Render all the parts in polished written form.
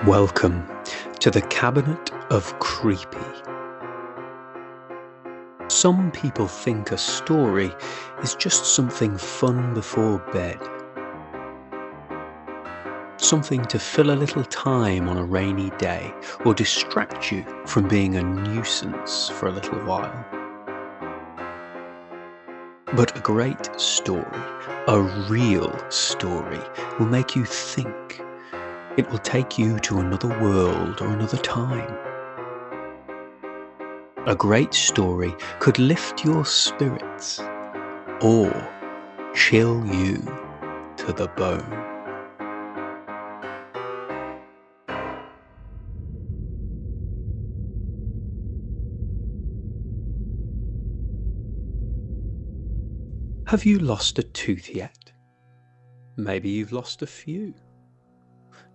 Welcome to the Cabinet of Creepy. Some people think a story is just something fun before bed. Something to fill a little time on a rainy day or distract you from being a nuisance for a little while. But a great story, a real story, will make you think. It will take you to another world or another time. A great story could lift your spirits or chill you to the bone. Have you lost a tooth yet? Maybe you've lost a few.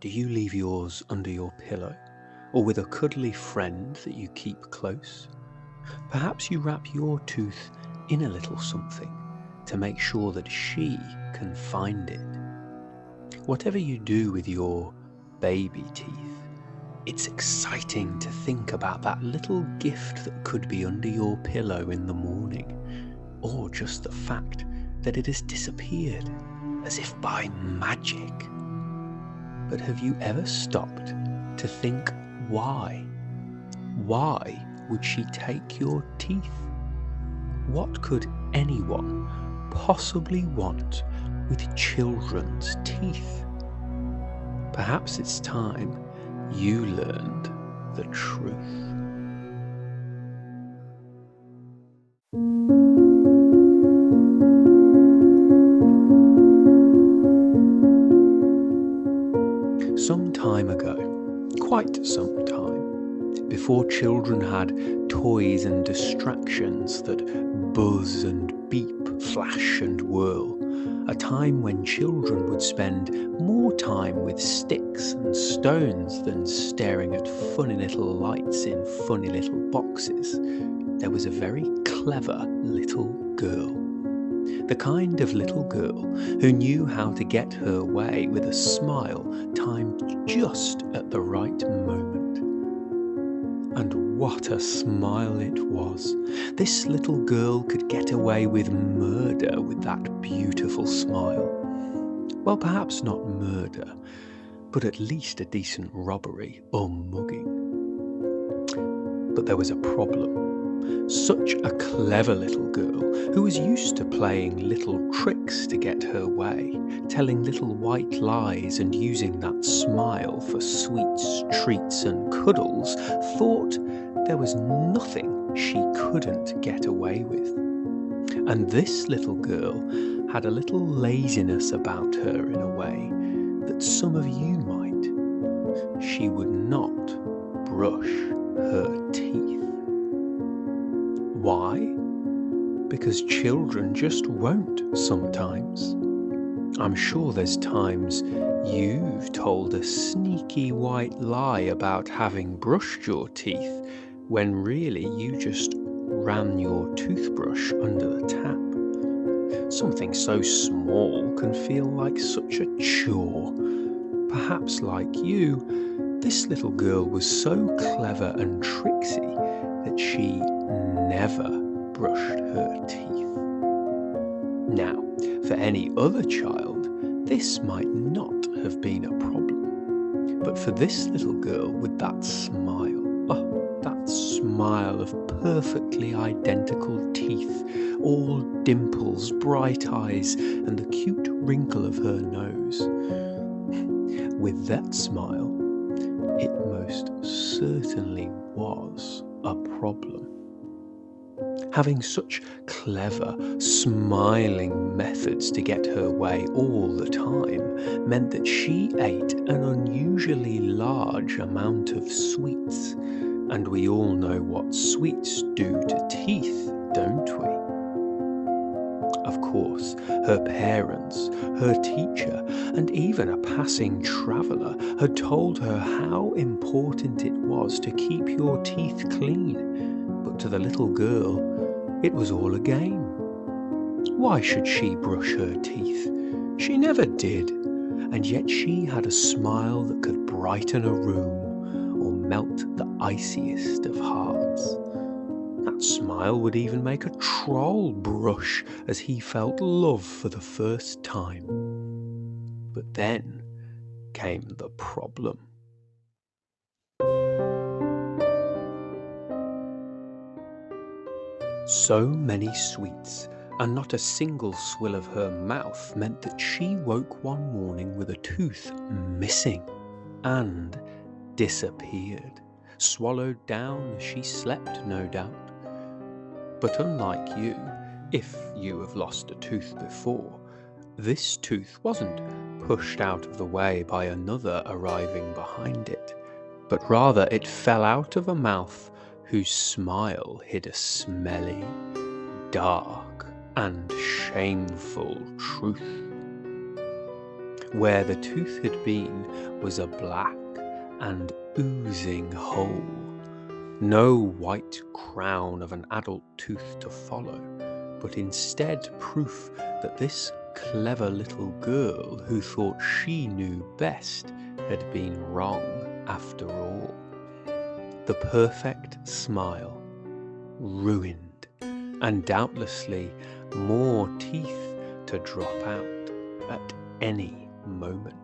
Do you leave yours under your pillow, or with a cuddly friend that you keep close? Perhaps you wrap your tooth in a little something to make sure that she can find it. Whatever you do with your baby teeth, it's exciting to think about that little gift that could be under your pillow in the morning, or just the fact that it has disappeared as if by magic. But have you ever stopped to think why? Why would she take your teeth? What could anyone possibly want with children's teeth? Perhaps it's time you learned the truth. Some time ago, quite some time, before children had toys and distractions that buzz and beep, flash and whirl, a time when children would spend more time with sticks and stones than staring at funny little lights in funny little boxes, there was a very clever little girl. The kind of little girl who knew how to get her way with a smile timed just at the right moment. And what a smile it was! This little girl could get away with murder with that beautiful smile. Well, perhaps not murder, but at least a decent robbery or mugging. But there was a problem. Such a clever little girl who was used to playing little tricks to get her way, telling little white lies and using that smile for sweets, treats and cuddles, thought there was nothing she couldn't get away with. And this little girl had a little laziness about her in a way that some of you might. She would not brush her teeth. Why? Because children just won't sometimes. I'm sure there's times you've told a sneaky white lie about having brushed your teeth when really you just ran your toothbrush under the tap. Something so small can feel like such a chore. Perhaps like you, this little girl was so clever and tricksy that she never brushed her teeth. Now, for any other child, this might not have been a problem. But for this little girl with that smile, that smile of perfectly identical teeth, all dimples, bright eyes, and the cute wrinkle of her nose. With that smile, it most certainly was a problem. Having such clever, smiling methods to get her way all the time meant that she ate an unusually large amount of sweets. And we all know what sweets do to teeth, don't we? Of course, her parents, her teacher, and even a passing traveller had told her how important it was to keep your teeth clean. But to the little girl, it was all a game. Why should she brush her teeth? She never did. and yet she had a smile that could brighten a room or melt the iciest of hearts. That smile would even make a troll blush as he felt love for the first time. But then came the problem. So many sweets, and not a single swill of her mouth, meant that she woke one morning with a tooth missing and disappeared, swallowed down as she slept, no doubt. But unlike you, if you have lost a tooth before, this tooth wasn't pushed out of the way by another arriving behind it, but rather it fell out of a mouth whose smile hid a smelly, dark, and shameful truth. Where the tooth had been was a black and oozing hole. No white crown of an adult tooth to follow, but instead proof that this clever little girl who thought she knew best had been wrong after all. The perfect smile, ruined, and doubtlessly more teeth to drop out at any moment.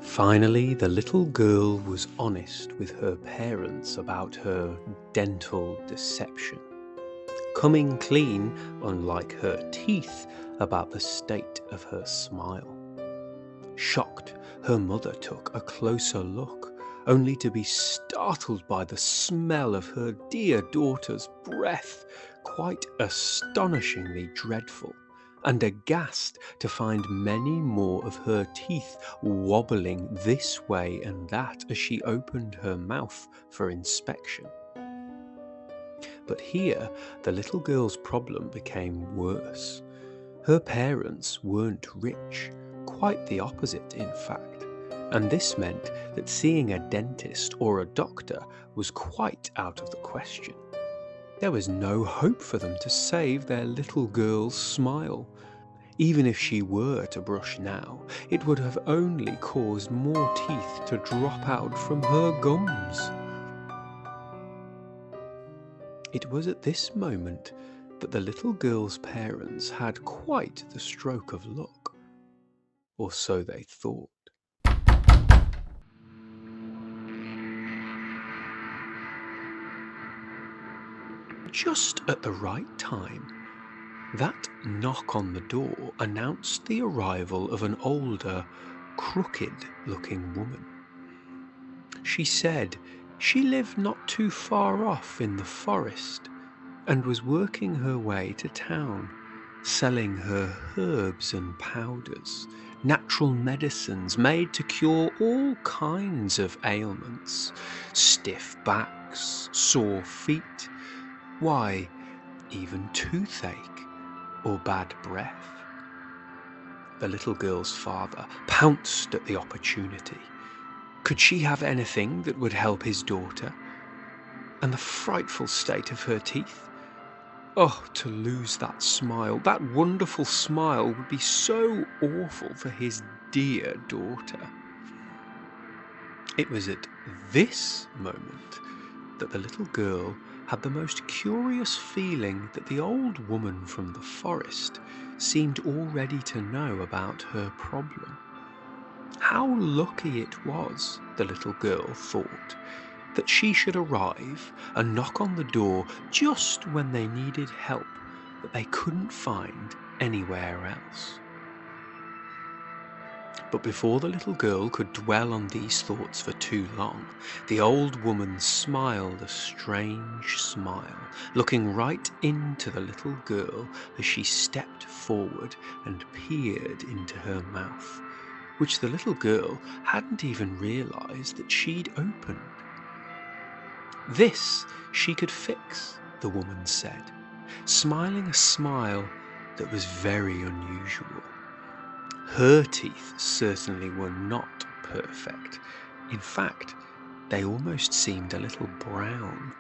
Finally, the little girl was honest with her parents about her dental deception, coming clean, unlike her teeth, about the state of her smile. Shocked, her mother took a closer look, only to be startled by the smell of her dear daughter's breath, quite astonishingly dreadful, and aghast to find many more of her teeth wobbling this way and that as she opened her mouth for inspection. But here the little girl's problem became worse. Her parents weren't rich, quite the opposite in fact, and this meant that seeing a dentist or a doctor was quite out of the question. There was no hope for them to save their little girl's smile. Even if she were to brush now, it would have only caused more teeth to drop out from her gums. It was at this moment that the little girl's parents had quite the stroke of luck. Or so they thought. Just at the right time, that knock on the door announced the arrival of an older, crooked-looking woman. She said she lived not too far off in the forest and was working her way to town, selling her herbs and powders, natural medicines made to cure all kinds of ailments, stiff backs, sore feet, why, even toothache or bad breath. The little girl's father pounced at the opportunity. Could she have anything that would help his daughter? And the frightful state of her teeth? Oh, to lose that smile, that wonderful smile, would be so awful for his dear daughter. It was at this moment that the little girl had the most curious feeling that the old woman from the forest seemed already to know about her problem. How lucky it was, the little girl thought, that she should arrive and knock on the door just when they needed help that they couldn't find anywhere else. But before the little girl could dwell on these thoughts for too long, the old woman smiled a strange smile, looking right into the little girl as she stepped forward and peered into her mouth, which the little girl hadn't even realized that she'd opened. This she could fix, the woman said, smiling a smile that was very unusual. Her teeth certainly were not perfect. In fact, they almost seemed a little brown,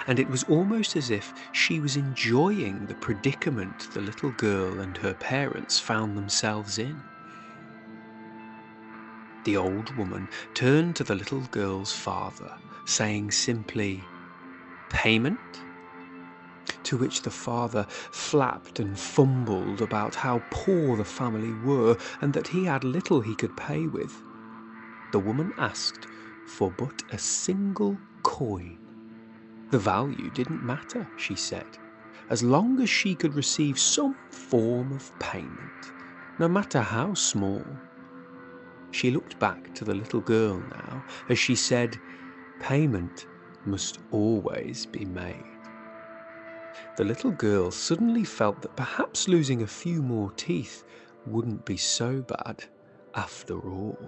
and it was almost as if she was enjoying the predicament the little girl and her parents found themselves in. The old woman turned to the little girl's father, saying simply, "Payment?" To which the father flapped and fumbled about how poor the family were and that he had little he could pay with. The woman asked for but a single coin. The value didn't matter, she said, as long as she could receive some form of payment, no matter how small. She looked back to the little girl now as she said, "Payment must always be made." The little girl suddenly felt that perhaps losing a few more teeth wouldn't be so bad after all.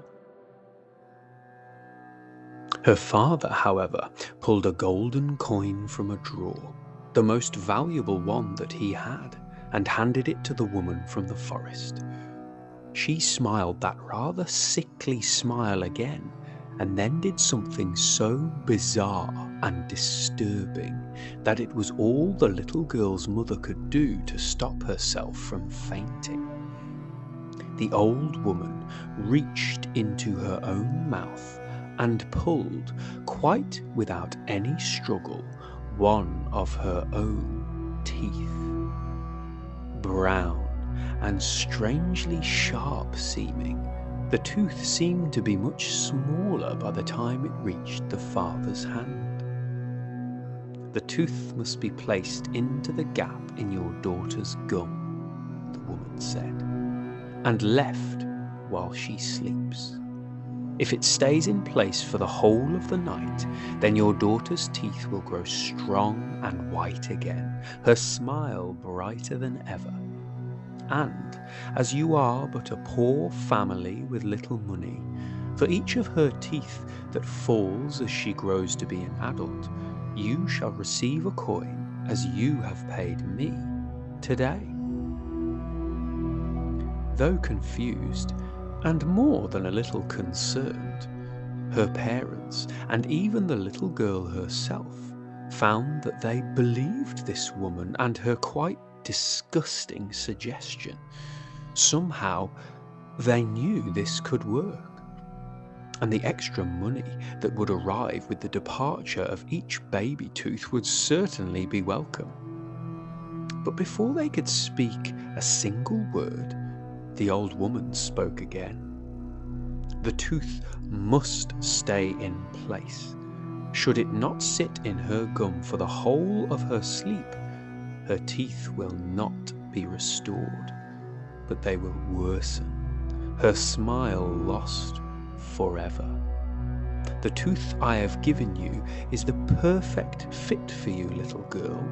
Her father, however, pulled a golden coin from a drawer, the most valuable one that he had, and handed it to the woman from the forest. She smiled that rather sickly smile again, and then did something so bizarre and disturbing that it was all the little girl's mother could do to stop herself from fainting. The old woman reached into her own mouth and pulled, quite without any struggle, one of her own teeth. Brown and strangely sharp seeming, the tooth seemed to be much smaller by the time it reached the father's hand. "The tooth must be placed into the gap in your daughter's gum," the woman said, "and left while she sleeps. If it stays in place for the whole of the night, then your daughter's teeth will grow strong and white again, her smile brighter than ever. And as you are but a poor family with little money, for each of her teeth that falls as she grows to be an adult, you shall receive a coin as you have paid me today." Though confused, and more than a little concerned, her parents, and even the little girl herself, found that they believed this woman and her quite disgusting suggestion. Somehow, they knew this could work, and the extra money that would arrive with the departure of each baby tooth would certainly be welcome. But before they could speak a single word, the old woman spoke again. "The tooth must stay in place. Should it not sit in her gum for the whole of her sleep, her teeth will not be restored, but they will worsen, her smile lost forever. The tooth I have given you is the perfect fit for you, little girl.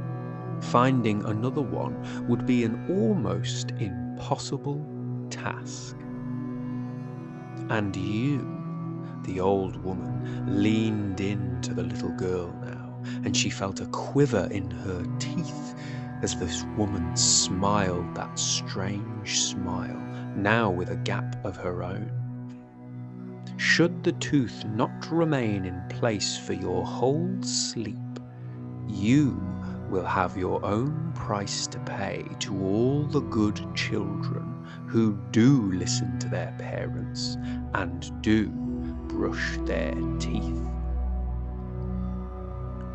Finding another one would be an almost impossible task. And you," the old woman leaned into the little girl now, and she felt a quiver in her teeth as this woman smiled that strange smile, now with a gap of her own. "Should the tooth not remain in place for your whole sleep, you will have your own price to pay to all the good children who do listen to their parents and do brush their teeth."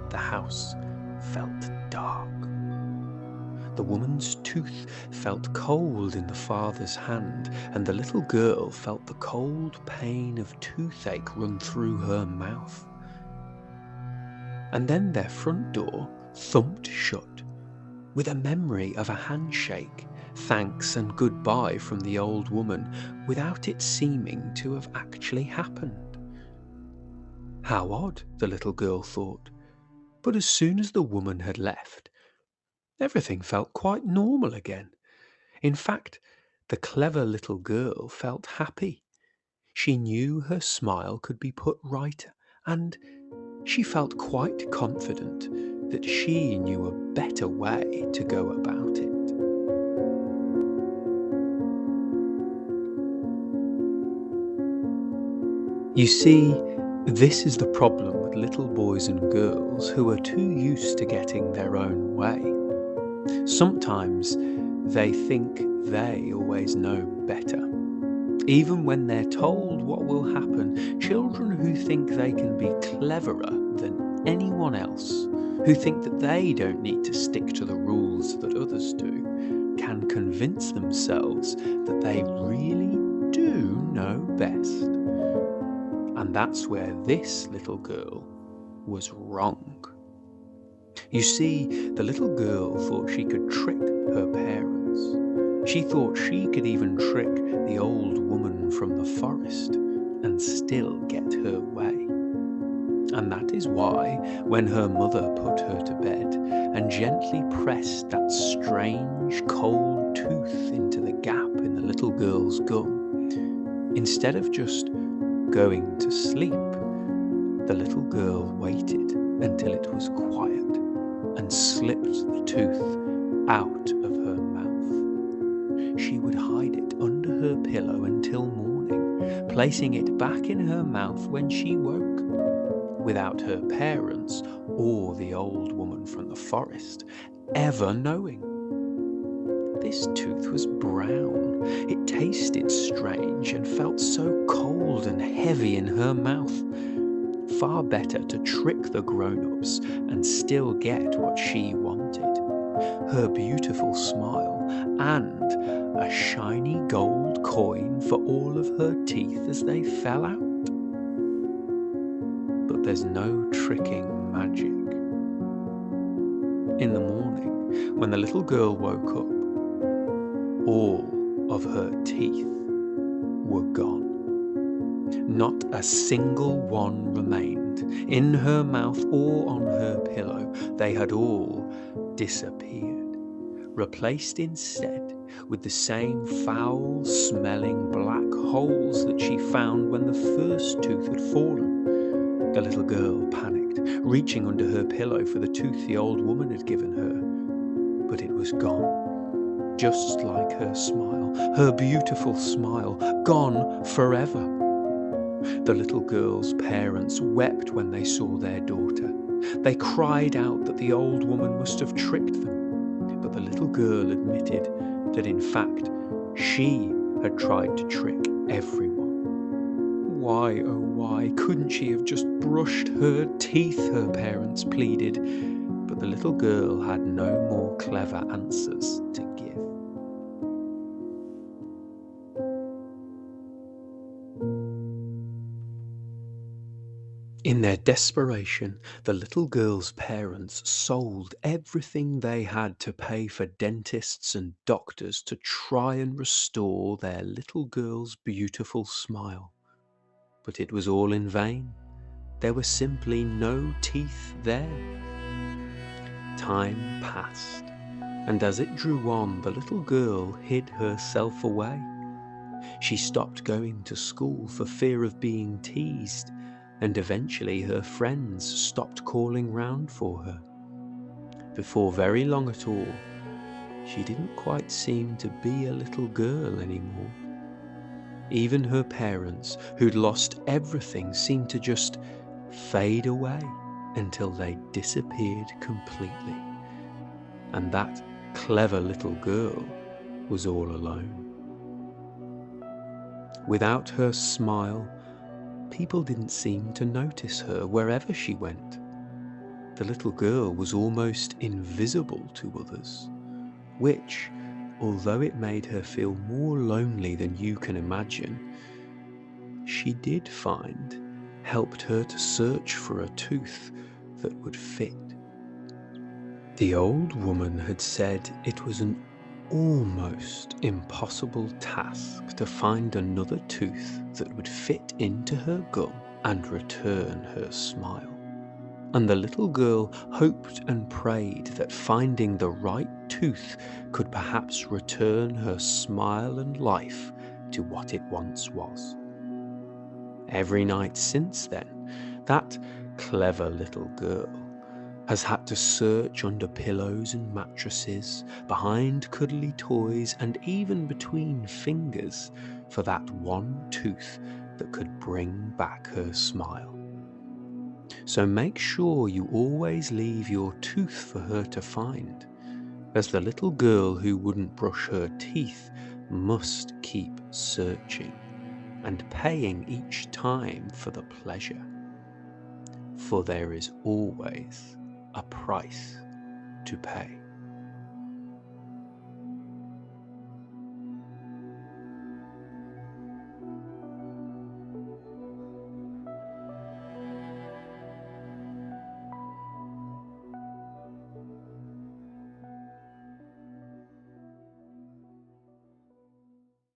The house felt dark. The woman's tooth felt cold in the father's hand, and the little girl felt the cold pain of toothache run through her mouth. And then their front door thumped shut, with a memory of a handshake, thanks and goodbye from the old woman, without it seeming to have actually happened. How odd, the little girl thought, but as soon as the woman had left, everything felt quite normal again. In fact, the clever little girl felt happy. She knew her smile could be put right, and she felt quite confident that she knew a better way to go about it. You see, This is the problem with little boys and girls who are too used to getting their own way. Sometimes they think they always know better. Even when they're told what will happen, children who think they can be cleverer than anyone else, who think that they don't need to stick to the rules that others do, can convince themselves that they really do know best. And that's where this little girl was wrong. You see, the little girl thought she could trick her parents. She thought she could even trick the old woman from the forest and still get her way. And that is why, when her mother put her to bed and gently pressed that strange cold tooth into the gap in the little girl's gum, instead of just going to sleep, the little girl waited until it was quiet and slipped the tooth out of her mouth. She would hide it under her pillow until morning, placing it back in her mouth when she woke, without her parents or the old woman from the forest ever knowing. This tooth was brown. It tasted strange and felt so cold and heavy in her mouth. Far better to trick the grown-ups and still get what she wanted. Her beautiful smile and a shiny gold coin for all of her teeth as they fell out. But there's no tricking magic. In the morning, when the little girl woke up, all of her teeth were gone. Not a single one remained in her mouth or on her pillow. They had all disappeared, replaced instead with the same foul-smelling black holes that she found when the first tooth had fallen. The little girl panicked, reaching under her pillow for the tooth the old woman had given her. But it was gone. Just like her smile, her beautiful smile, gone forever. The little girl's parents wept when they saw their daughter. They cried out that the old woman must have tricked them. But the little girl admitted that in fact she had tried to trick everyone. Why, oh why, couldn't she have just brushed her teeth, her parents pleaded. But the little girl had no more clever answers to give. In their desperation, the little girl's parents sold everything they had to pay for dentists and doctors to try and restore their little girl's beautiful smile. But it was all in vain. There were simply no teeth there. Time passed, and as it drew on, the little girl hid herself away. She stopped going to school for fear of being teased, and eventually her friends stopped calling round for her. Before very long at all, she didn't quite seem to be a little girl anymore. Even her parents, who'd lost everything, seemed to just fade away until they disappeared completely. And that clever little girl was all alone. Without her smile, people didn't seem to notice her wherever she went. The little girl was almost invisible to others, which, although it made her feel more lonely than you can imagine, she did find helped her to search for a tooth that would fit. The old woman had said it was an almost impossible task to find another tooth that would fit into her gum and return her smile. And the little girl hoped and prayed that finding the right tooth could perhaps return her smile and life to what it once was. Every night since then, that clever little girl has had to search under pillows and mattresses, behind cuddly toys, and even between fingers for that one tooth that could bring back her smile. So make sure you always leave your tooth for her to find, as the little girl who wouldn't brush her teeth must keep searching and paying each time for the pleasure. For there is always a price to pay.